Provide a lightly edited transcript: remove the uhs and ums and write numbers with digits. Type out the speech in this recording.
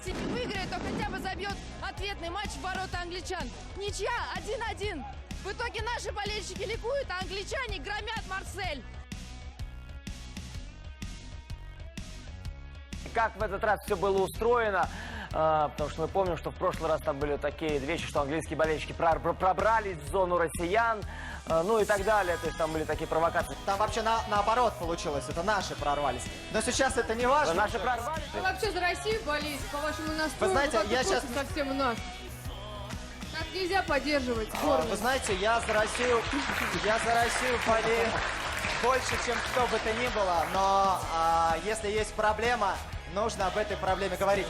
если не выиграет, то хотя бы забьет ответный матч в ворота англичан. Ничья 1-1. В итоге наши болельщики ликуют, а англичане громят Марсель. Как в этот раз все было устроено, потому что мы помним, что в прошлый раз там были такие вещи, что английские болельщики пробрались в зону россиян, ну и так далее, то есть там были такие провокации. Там вообще наоборот получилось, это наши прорвались. Но сейчас это не важно. Наши прорвались. Вы вообще за Россию болеете, по вашему настрою? Вы знаете, я сейчас... совсем у нас. Так нельзя поддерживать сборную. Вы знаете, я за Россию болею больше, чем кто бы то ни было, но если есть проблема, нужно об этой проблеме говорить.